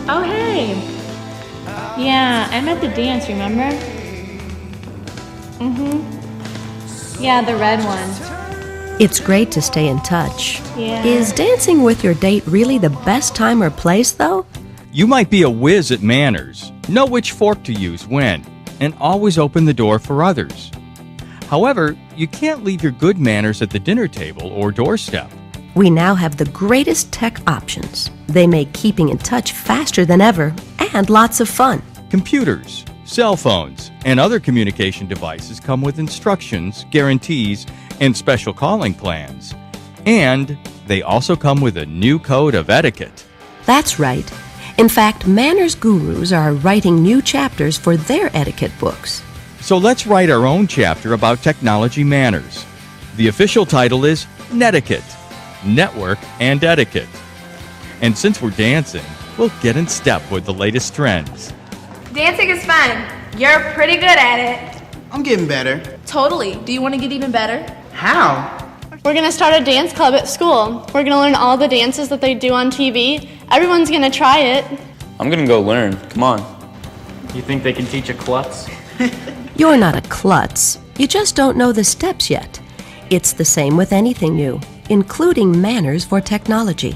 Oh, hey. Yeah, I'm at the dance, remember? Yeah, the red one. It's great to stay in touch. Yeah. Is dancing with your date really the best time or place, though? You might be a whiz at manners, know which fork to use when, and always open the door for others. However, you can't leave your good manners at the dinner table or doorstep. We now have the greatest tech options. They make keeping in touch faster than ever and lots of fun. Computers, cell phones, and other communication devices come with instructions, guarantees, and special calling plans. And they also come with a new code of etiquette. That's right. In fact, manners gurus are writing new chapters for their etiquette books. So let's write our own chapter about technology manners. The official title is Netiquette, Network and Etiquette. And since we're dancing, we'll get in step with the latest trends. Dancing is fun. You're pretty good at it. I'm getting better. Totally. Do you want to get even better? How? We're going to start a dance club at school. We're going to learn all the dances that they do on TV. Everyone's going to try it. I'm going to go learn. Come on. You think they can teach a klutz? You're not a klutz. You just don't know the steps yet. It's the same with anything new, including manners for technology.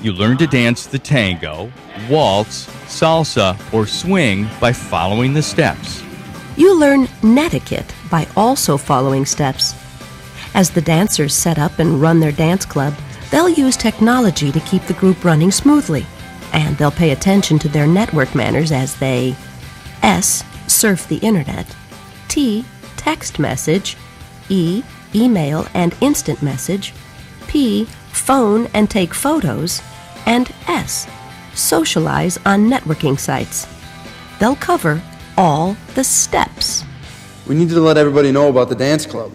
You learn to dance the tango, waltz, salsa, or swing by following the steps. You learn netiquette by also following steps. As the dancers set up and run their dance club, they'll use technology to keep the group running smoothly, and they'll pay attention to their network manners as they S. Surf the internet, T. Text message, E. Email and instant message, P. Phone and take photos, and S. Socialize on networking sites. They'll cover all the steps. We need to let everybody know about the dance club.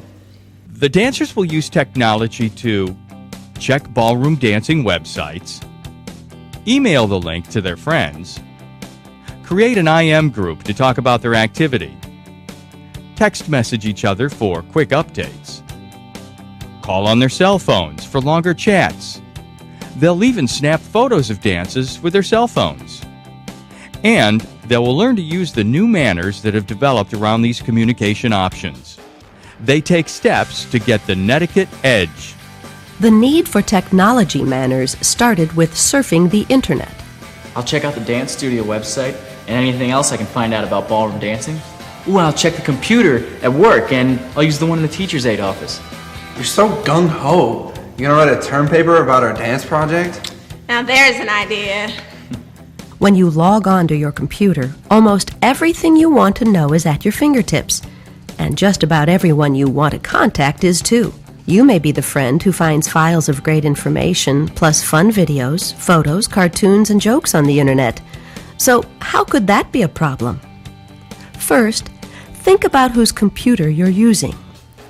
The dancers will use technology to check ballroom dancing websites, email the link to their friends, create an IM group to talk about their activity, text message each other for quick updates, call on their cell phones for longer chats. They'll even snap photos of dances with their cell phones. And they will learn to use the new manners that have developed around these communication options. They take steps to get the Netiquette Edge. The need for technology manners started with surfing the internet. I'll check out the dance studio website and anything else I can find out about ballroom dancing. Ooh, and I'll check the computer at work, and I'll use the one in the teacher's aide office. You're so gung-ho. You gonna write a term paper about our dance project? Now there's an idea. When you log on to your computer, almost everything you want to know is at your fingertips. And just about everyone you want to contact is too. You may be the friend who finds files of great information, plus fun videos, photos, cartoons, and jokes on the internet. So how could that be a problem? First, think about whose computer you're using.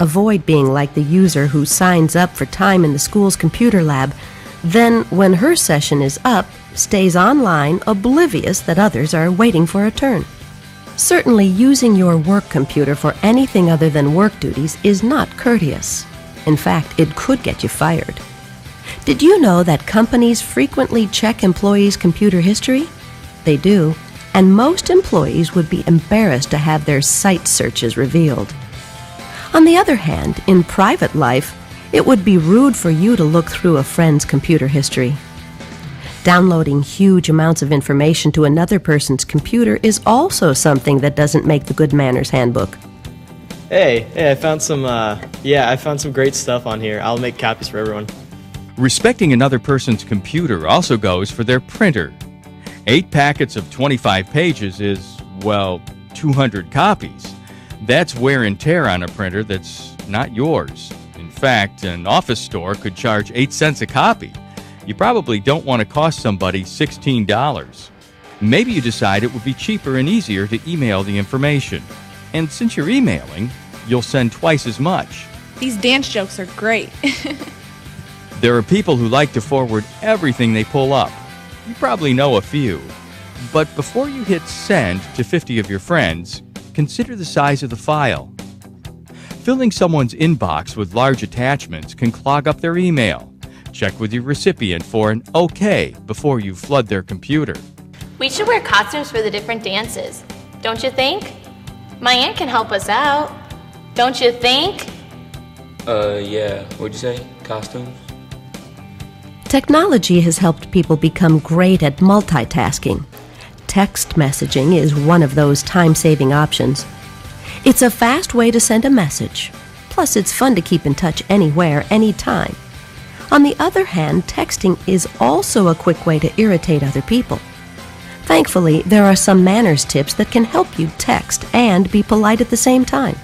Avoid being like the user who signs up for time in the school's computer lab, then when her session is up, stays online oblivious that others are waiting for a turn. Certainly, using your work computer for anything other than work duties is not courteous. In fact, it could get you fired. Did you know that companies frequently check employees' computer history? They do, and most employees would be embarrassed to have their site searches revealed. On the other hand, in private life, it would be rude for you to look through a friend's computer history. Downloading huge amounts of information to another person's computer is also something that doesn't make the Good Manners Handbook. Hey, I found some great stuff on here. I'll make copies for everyone. Respecting another person's computer also goes for their printer. 8 packets of 25 pages is, 200 copies. That's wear and tear on a printer that's not yours. In fact, an office store could charge 8 cents a copy. You probably don't want to cost somebody $16. Maybe you decide it would be cheaper and easier to email the information. And since you're emailing, you'll send twice as much. These dance jokes are great. There are people who like to forward everything they pull up. You probably know a few. But before you hit send to 50 of your friends, consider the size of the file. Filling someone's inbox with large attachments can clog up their email. Check with your recipient for an OK before you flood their computer. We should wear costumes for the different dances, don't you think? My aunt can help us out, don't you think? Yeah. What'd you say? Costumes? Technology has helped people become great at multitasking. Text messaging is one of those time-saving options. It's a fast way to send a message. Plus, it's fun to keep in touch anywhere, anytime. On the other hand, texting is also a quick way to irritate other people. Thankfully, there are some manners tips that can help you text and be polite at the same time.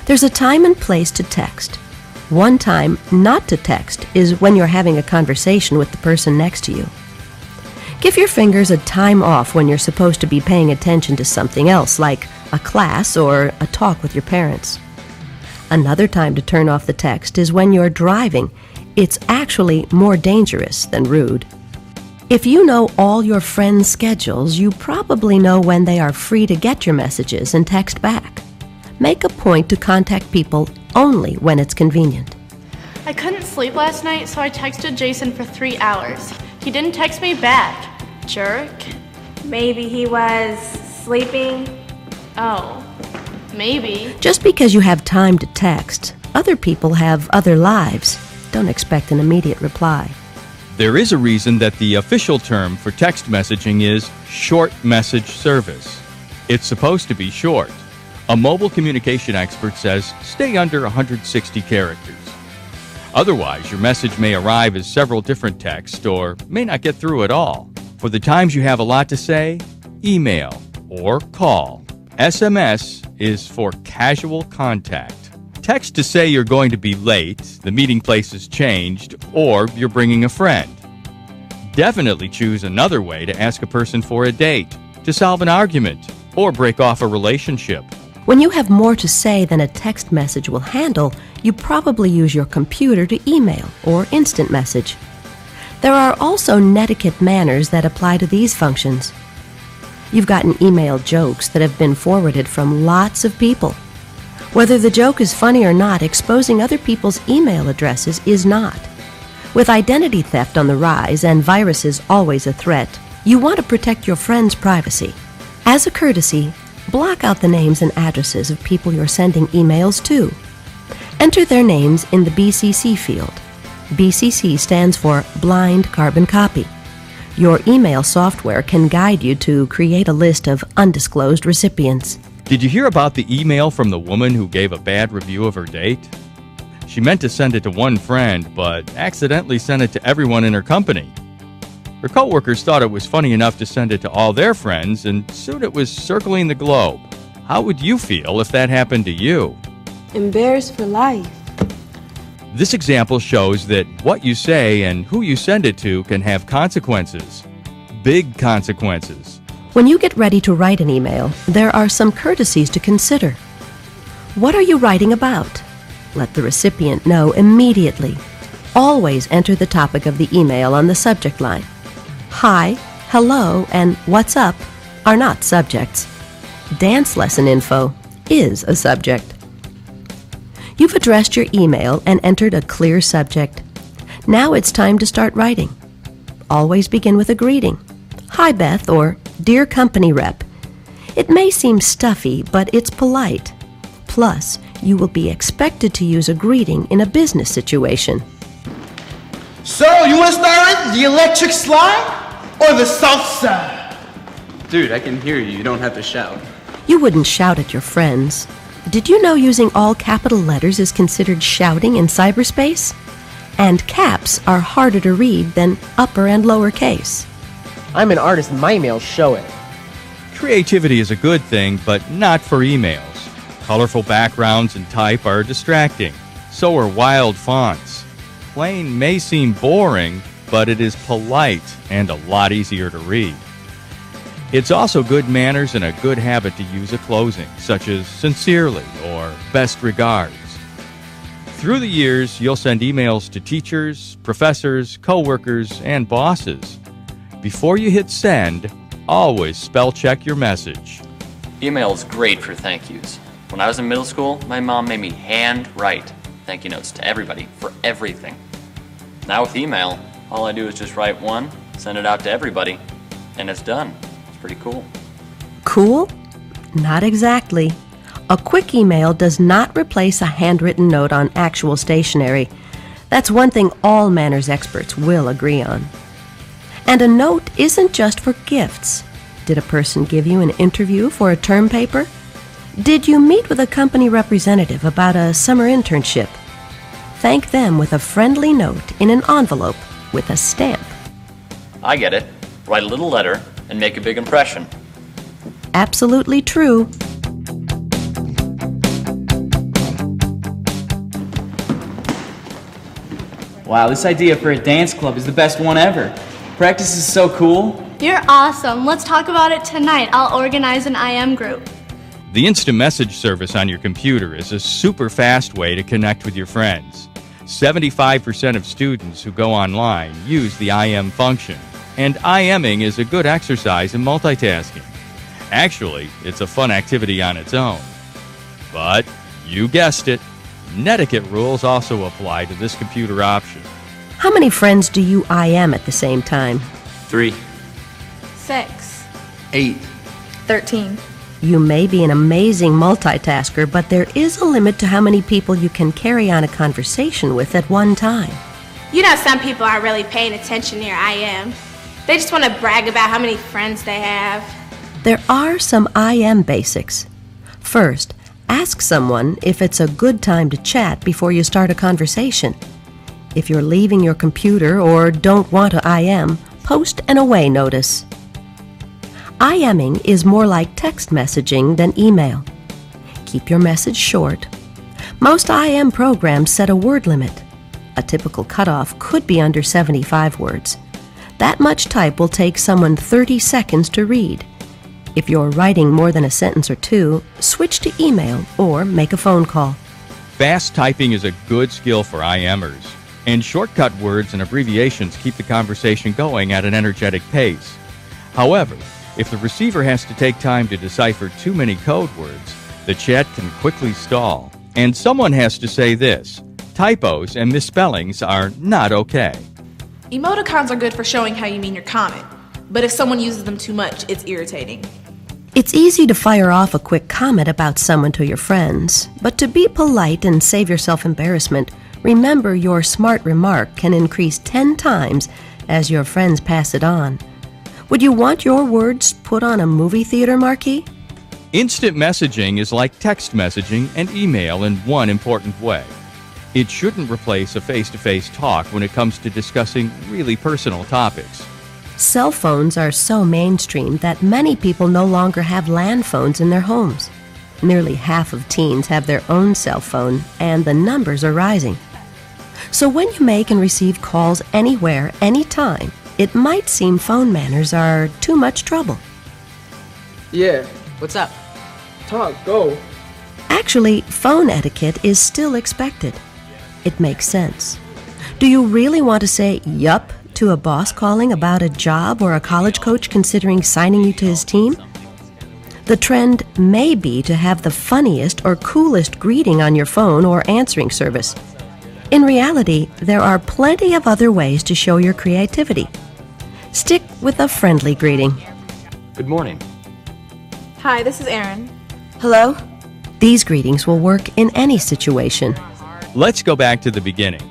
There's a time and place to text. One time not to text is when you're having a conversation with the person next to you. Give your fingers a time off when you're supposed to be paying attention to something else, like a class or a talk with your parents. Another time to turn off the text is when you're driving. It's actually more dangerous than rude. If you know all your friends' schedules, you probably know when they are free to get your messages and text back. Make a point to contact people only when it's convenient. I couldn't sleep last night, so I texted Jason for 3 hours. He didn't text me back. Jerk. Maybe he was sleeping. Oh, maybe. Just because you have time to text, other people have other lives. Don't expect an immediate reply. There is a reason that the official term for text messaging is short message service. It's supposed to be short. A mobile communication expert says stay under 160 characters. Otherwise, your message may arrive as several different texts or may not get through at all. For the times you have a lot to say, email or call. SMS is for casual contact. Text to say you're going to be late, the meeting place has changed, or you're bringing a friend. Definitely choose another way to ask a person for a date, to solve an argument, or break off a relationship. When you have more to say than a text message will handle, you probably use your computer to email or instant message. There are also netiquette manners that apply to these functions. You've gotten email jokes that have been forwarded from lots of people. Whether the joke is funny or not, exposing other people's email addresses is not. With identity theft on the rise and viruses always a threat, you want to protect your friends' privacy. As a courtesy, block out the names and addresses of people you're sending emails to. Enter their names in the BCC field. BCC stands for Blind Carbon Copy. Your email software can guide you to create a list of undisclosed recipients. Did you hear about the email from the woman who gave a bad review of her date? She meant to send it to one friend, but accidentally sent it to everyone in her company. Her coworkers thought it was funny enough to send it to all their friends, and soon it was circling the globe. How would you feel if that happened to you? Embarrassed for life. This example shows that what you say and who you send it to can have consequences. Big consequences. When you get ready to write an email, there are some courtesies to consider. What are you writing about? Let the recipient know immediately. Always enter the topic of the email on the subject line. Hi, hello, and what's up are not subjects. Dance lesson info is a subject. You've addressed your email and entered a clear subject. Now it's time to start writing. Always begin with a greeting. Hi, Beth, or Dear Company Rep. It may seem stuffy, but it's polite. Plus, you will be expected to use a greeting in a business situation. So, you want to start with the electric slide or the salsa? Dude, I can hear you. You don't have to shout. You wouldn't shout at your friends. Did you know using all capital letters is considered shouting in cyberspace? And caps are harder to read than upper and lower case. I'm an artist and my emails show it. Creativity is a good thing, but not for emails. Colorful backgrounds and type are distracting. So are wild fonts. Plain may seem boring, but it is polite and a lot easier to read. It's also good manners and a good habit to use a closing, such as sincerely or best regards. Through the years, you'll send emails to teachers, professors, coworkers, and bosses. Before you hit send, always spell check your message. Email is great for thank yous. When I was in middle school, my mom made me hand write thank you notes to everybody for everything. Now with email, all I do is just write one, send it out to everybody, and it's done. pretty cool. Cool? Not exactly. A quick email does not replace a handwritten note on actual stationery. That's one thing all manners experts will agree on. And a note isn't just for gifts. Did a person give you an interview for a term paper? Did you meet with a company representative about a summer internship? Thank them with a friendly note in an envelope with a stamp. I get it. Write a little letter and make a big impression. Absolutely true. Wow, this idea for a dance club is the best one ever. Practice is so cool. You're awesome. Let's talk about it tonight. I'll organize an IM group. The instant message service on your computer is a super fast way to connect with your friends. 75% of students who go online use the IM function, and IMing is a good exercise in multitasking. Actually, it's a fun activity on its own. But, you guessed it, Netiquette rules also apply to this computer option. How many friends do you IM at the same time? 3. 6. 8. 13. You may be an amazing multitasker, but there is a limit to how many people you can carry on a conversation with at one time. You know, some people aren't really paying attention near IM. They just want to brag about how many friends they have. There are some IM basics. First, ask someone if it's a good time to chat before you start a conversation. If you're leaving your computer or don't want to IM, post an away notice. IMing is more like text messaging than email. Keep your message short. Most IM programs set a word limit. A typical cutoff could be under 75 words. That much type will take someone 30 seconds to read. If you're writing more than a sentence or two, switch to email or make a phone call. Fast typing is a good skill for IMers, and shortcut words and abbreviations keep the conversation going at an energetic pace. However, if the receiver has to take time to decipher too many code words, the chat can quickly stall, and someone has to say this: typos and misspellings are not okay. Emoticons are good for showing how you mean your comment, but if someone uses them too much, it's irritating. It's easy to fire off a quick comment about someone to your friends, but to be polite and save yourself embarrassment, remember your smart remark can increase 10 times as your friends pass it on. Would you want your words put on a movie theater marquee? Instant messaging is like text messaging and email in one important way. It shouldn't replace a face-to-face talk when it comes to discussing really personal topics. Cell phones are so mainstream that many people no longer have land phones in their homes. Nearly half of teens have their own cell phone, and the numbers are rising. So when you make and receive calls anywhere, anytime, it might seem phone manners are too much trouble. Yeah, what's up? Talk, go. Actually, phone etiquette is still expected. It makes sense. Do you really want to say yup to a boss calling about a job or a college coach considering signing you to his team? The trend may be to have the funniest or coolest greeting on your phone or answering service. In reality, there are plenty of other ways to show your creativity. Stick with a friendly greeting. Good morning. Hi, this is Erin. Hello? These greetings will work in any situation. Let's go back to the beginning.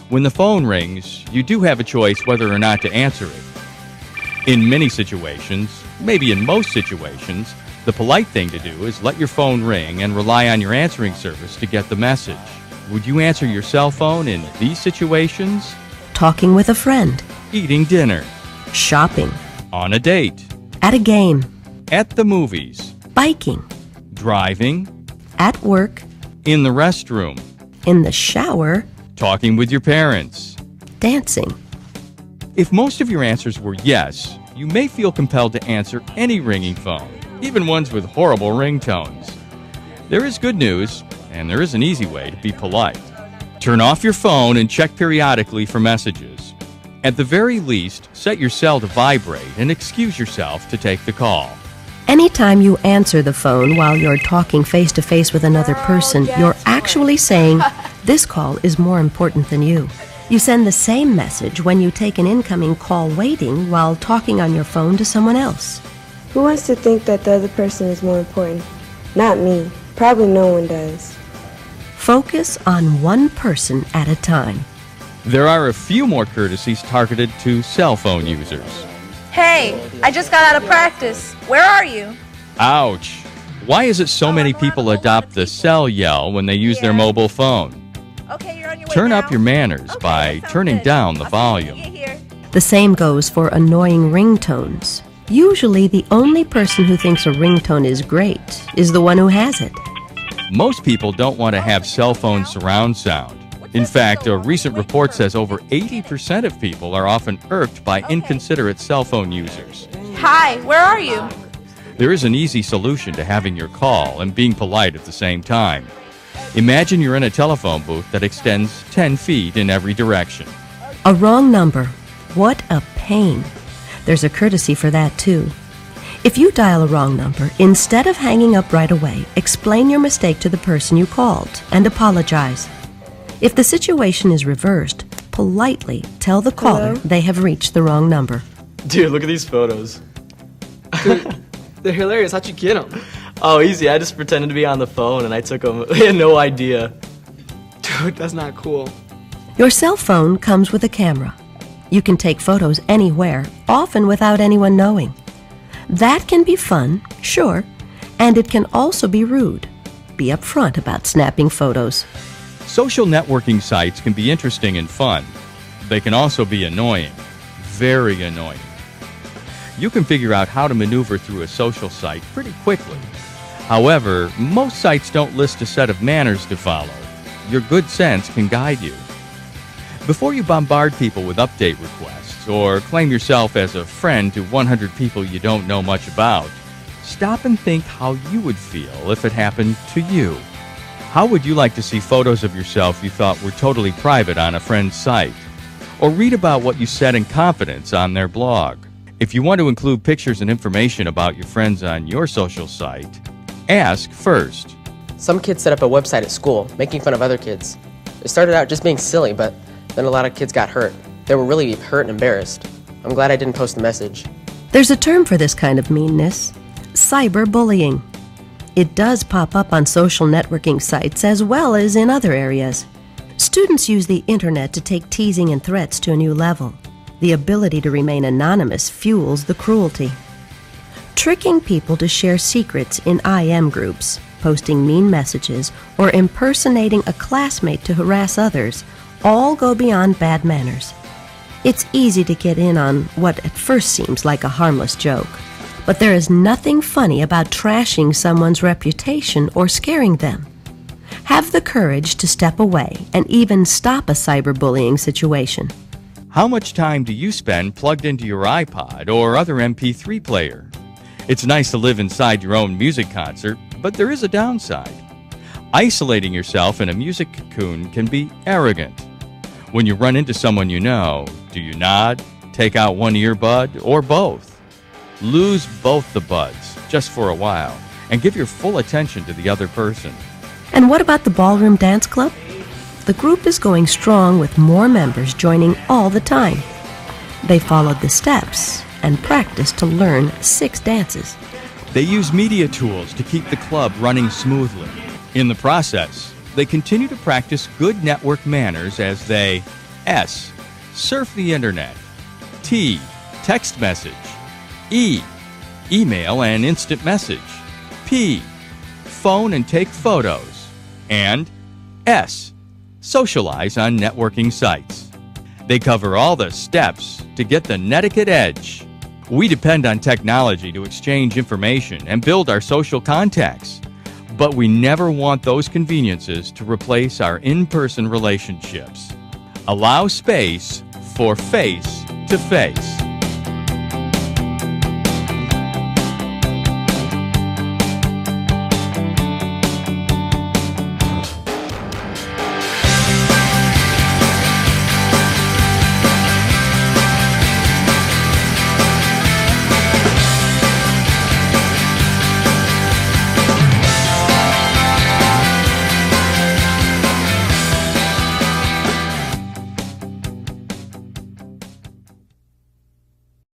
When the phone rings, you do have a choice whether or not to answer it. In many situations, maybe in most situations, the polite thing to do is let your phone ring and rely on your answering service to get the message. Would you answer your cell phone in these situations? Talking with a friend. Eating dinner. Shopping. On a date. At a game. At the movies. Biking. Driving. At work. In the restroom. In the shower. Talking with your parents. Dancing. If most of your answers were yes, you may feel compelled to answer any ringing phone, even ones with horrible ringtones. There is good news, and there is an easy way to be polite. Turn off your phone and check periodically for messages. At the very least, set your cell to vibrate and excuse yourself to take the call. Anytime you answer the phone while you're talking face-to-face with another person, you're actually saying, this call is more important than you. You send the same message when you take an incoming call waiting while talking on your phone to someone else. Who wants to think that the other person is more important? Not me. Probably no one does. Focus on one person at a time. There are a few more courtesies targeted to cell phone users. Hey, I just got out of practice. Where are you? Ouch! Why is it so many people adopt the cell yell when they use their mobile phone? Okay, you're on your way Turn now. up your manners by turning down the volume. The same goes for annoying ringtones. Usually the only person who thinks a ringtone is great is the one who has it. Most people don't want to have cell phone surround sound. In fact, a recent report says over 80% of people are often irked by inconsiderate cell phone users. Hi, where are you? There is an easy solution to having your call and being polite at the same time. Imagine you're in a telephone booth that extends 10 feet in every direction. A wrong number. What a pain. There's a courtesy for that, too. If you dial a wrong number, instead of hanging up right away, explain your mistake to the person you called and apologize. If the situation is reversed, politely tell the caller they have reached the wrong number. Dude, look at these photos. They're hilarious. How'd you get them? Oh, easy. I just pretended to be on the phone and I took them. I had no idea. Dude, that's not cool. Your cell phone comes with a camera. You can take photos anywhere, often without anyone knowing. That can be fun, sure, and it can also be rude. Be upfront about snapping photos. Social networking sites can be interesting and fun. They can also be annoying, very annoying. You can figure out how to maneuver through a social site pretty quickly. However, most sites don't list a set of manners to follow. Your good sense can guide you. Before you bombard people with update requests or claim yourself as a friend to 100 people you don't know much about, stop and think how you would feel if it happened to you. How would you like to see photos of yourself you thought were totally private on a friend's site? Or read about what you said in confidence on their blog? If you want to include pictures and information about your friends on your social site, ask first. Some kids set up a website at school, making fun of other kids. It started out just being silly, but then a lot of kids got hurt. They were really hurt and embarrassed. I'm glad I didn't post the message. There's a term for this kind of meanness: cyberbullying. It does pop up on social networking sites as well as in other areas. Students use the internet to take teasing and threats to a new level. The ability to remain anonymous fuels the cruelty. Tricking people to share secrets in IM groups, posting mean messages, or impersonating a classmate to harass others all go beyond bad manners. It's easy to get in on what at first seems like a harmless joke. But there is nothing funny about trashing someone's reputation or scaring them. Have the courage to step away and even stop a cyberbullying situation. How much time do you spend plugged into your iPod or other MP3 player? It's nice to live inside your own music concert, but there is a downside. Isolating yourself in a music cocoon can be arrogant. When you run into someone you know, do you nod, take out one earbud, or both? Lose both the buds, just for a while, and give your full attention to the other person. And what about the Ballroom Dance Club? The group is going strong with more members joining all the time. They followed the steps and practiced to learn 6 dances. They use media tools to keep the club running smoothly. In the process, they continue to practice good network manners as they S. Surf the internet, T. Text message, E. Email and instant message, P. Phone and take photos, and S. Socialize on networking sites. They cover all the steps to get the Netiquette Edge. We depend on technology to exchange information and build our social contacts, but we never want those conveniences to replace our in-person relationships. Allow space for face-to-face.